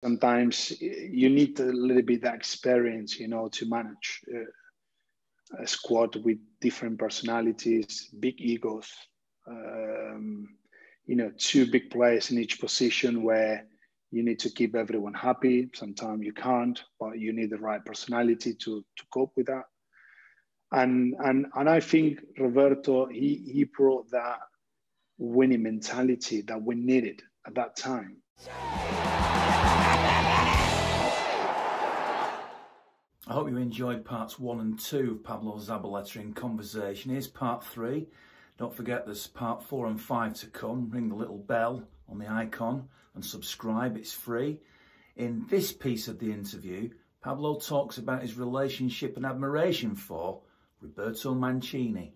Sometimes you need a little bit of experience, to manage a squad with different personalities, big egos, two big players in each position where you need to keep everyone happy. Sometimes you can't, but you need the right personality to cope with that. And I think Roberto, he brought that winning mentality that we needed at that time. I hope you enjoyed parts 1 and 2 of Pablo Zabaleta in Conversation. Here's part 3. Don't forget there's part 4 and 5 to come. Ring the little bell on the icon and subscribe, it's free. In this piece of the interview, Pablo talks about his relationship and admiration for Roberto Mancini.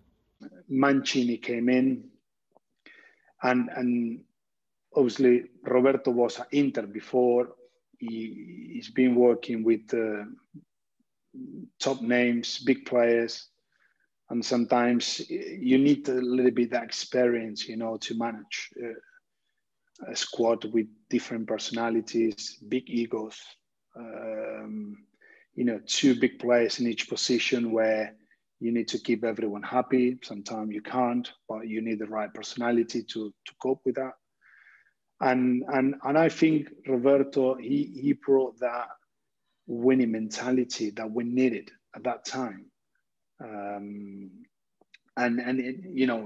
Mancini came in, and obviously Roberto was at Inter before. He's been working with top names, big players, and sometimes you need a little bit of experience, to manage a squad with different personalities, big egos, two big players in each position where you need to keep everyone happy. Sometimes you can't, but you need the right personality to cope with that. And I think Roberto, he brought that winning mentality that we needed at that time.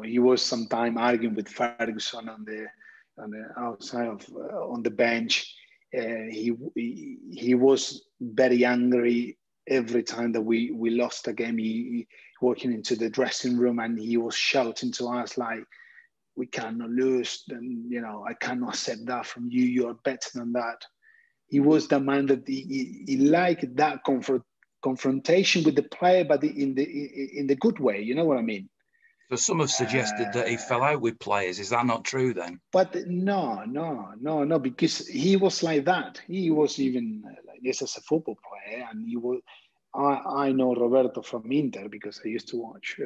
He was sometime arguing with Ferguson on the outside on the bench. He was very angry every time that we lost a game. He walking into the dressing room and he was shouting to us like, "We cannot lose, and I cannot accept that from you. You are better than that." He was the man that he liked that confrontation with the player, but in the good way. You know what I mean? So some have suggested that he fell out with players. Is that not true then? But no, because he was like that. He was even just as a football player, and he was. I know Roberto from Inter because I used to watch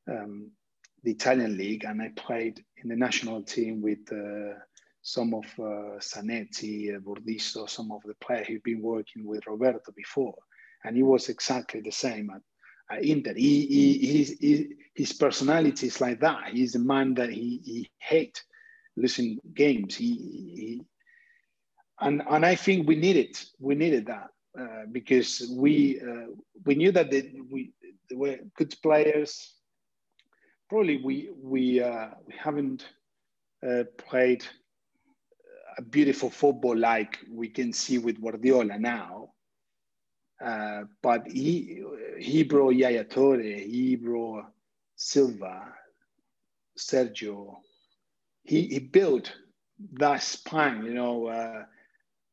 the Italian league, and I played in the national team with some of Zanetti, Bordiso, some of the players who've been working with Roberto before, and he was exactly the same at Inter. His personality is like that. He's a man that he hates losing games. And I think we needed that because we knew that they were good players. Probably we haven't played a beautiful football like we can see with Guardiola now. But he brought Yaya Toure, he brought Silva, Sergio. He built that spine,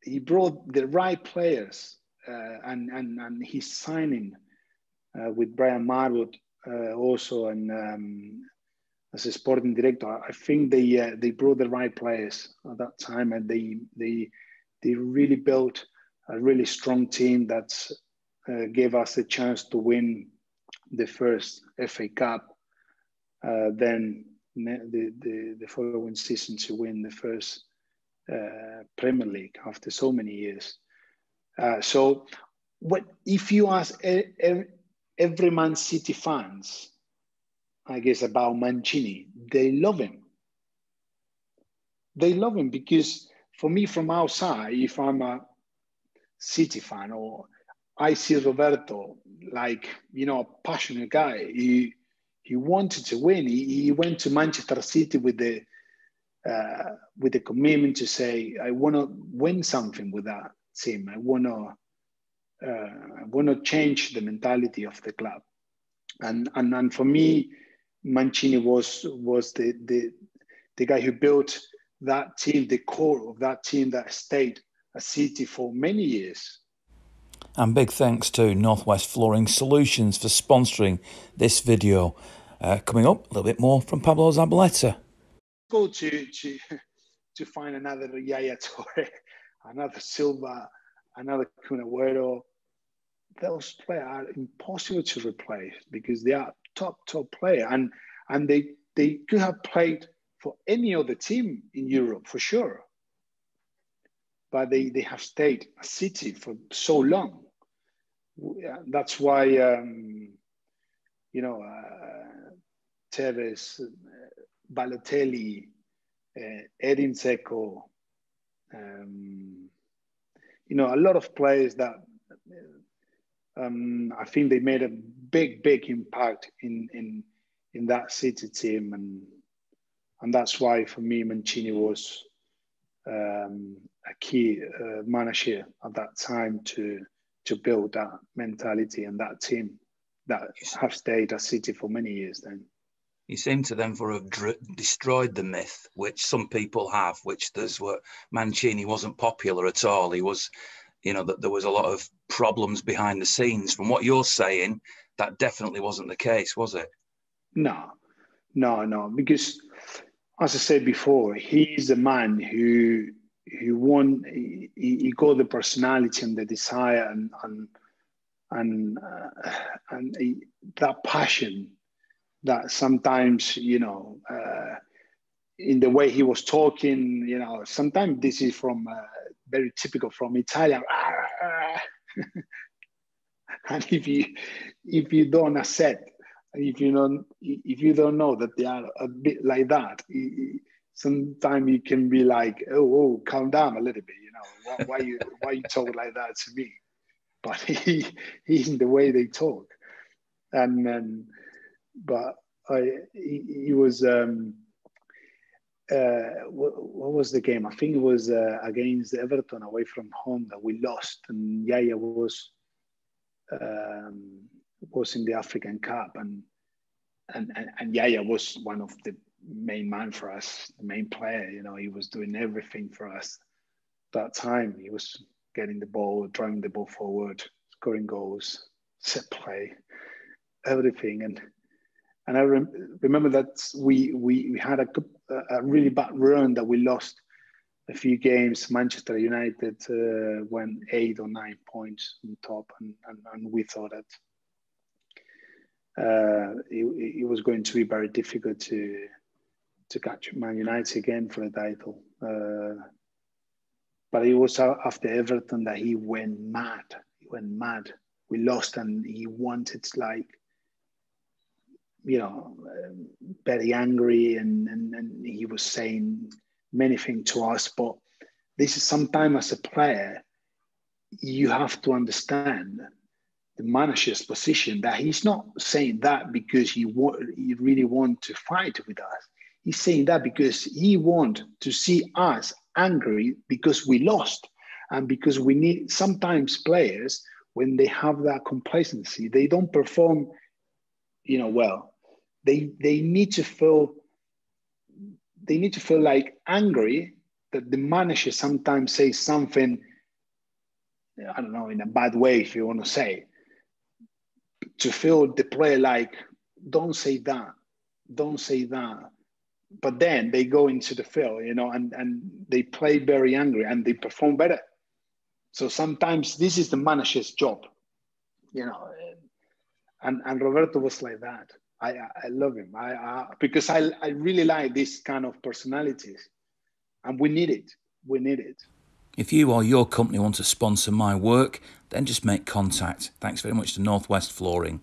he brought the right players, and he's signing with Brian Marwood also, and as a sporting director, I think they brought the right players at that time, and they really built a really strong team that gave us the chance to win the first FA Cup, then the following season to win the first Premier League after so many years. So if you ask every Man City fans, I guess, about Mancini, they love him. They love him because for me from outside, if I'm a City fan, or I see Roberto like, a passionate guy. He wanted to win. He went to Manchester City with the commitment to say, I want to win something with that team. I want to change the mentality of the club. And for me, Mancini was the guy who built that team, the core of that team that stayed at City for many years. And big thanks to Northwest Flooring Solutions for sponsoring this video. Coming up, a little bit more from Pablo Zabaleta. Go to find another Yaya Toure, another Silva, another Kun Agüero. Those players are impossible to replace because they are top player, and they could have played for any other team in Europe for sure. but they have stayed a City for so long. That's why, Tevez, Balotelli, Edin Dzeko, a lot of players that I think they made a big impact in that City team, and that's why for me Mancini was a key manager at that time to build that mentality and that team that have stayed at City for many years then. You seem to then have destroyed the myth, which some people have, which there's what Mancini wasn't popular at all. He was, that there was a lot of problems behind the scenes. From what you're saying, that definitely wasn't the case, was it? No, because as I said before, he's a man who won. He got the personality and the desire and that passion that sometimes, in the way he was talking, sometimes this is from very typical from Italian. And if you don't accept, if you don't know that they are a bit like that, sometimes you can be like, oh, calm down a little bit, why you talk like that to me? But he's in the way they talk, but he was. What was the game? I think it was against Everton away from home that we lost, and Yaya was in the African Cup, and Yaya was one of the main man for us, the main player. He was doing everything for us. That time he was getting the ball, driving the ball forward, scoring goals, set play, everything. And I remember that we had a really bad run that we lost a few games. Manchester United went 8 or 9 points on top, and we thought that it was going to be very difficult to catch Man United again for the title. But it was after Everton that he went mad. We lost, and he wanted very angry, and he was saying many things to us. But this is sometimes as a player, you have to understand the manager's position, that he's not saying that because he really want to fight with us. He's saying that because he want to see us angry because we lost, and because we need sometimes players, when they have that complacency, they don't perform well. They need to feel like angry that the manager sometimes says something, I don't know, in a bad way, if you want to say, to feel the player like, don't say that. But then they go into the field, and they play very angry and they perform better. So sometimes this is the manager's job, and Roberto was like that. I love him. Because I really like this kind of personalities, and we need it. If you or your company want to sponsor my work, then just make contact. Thanks very much to Northwest Flooring.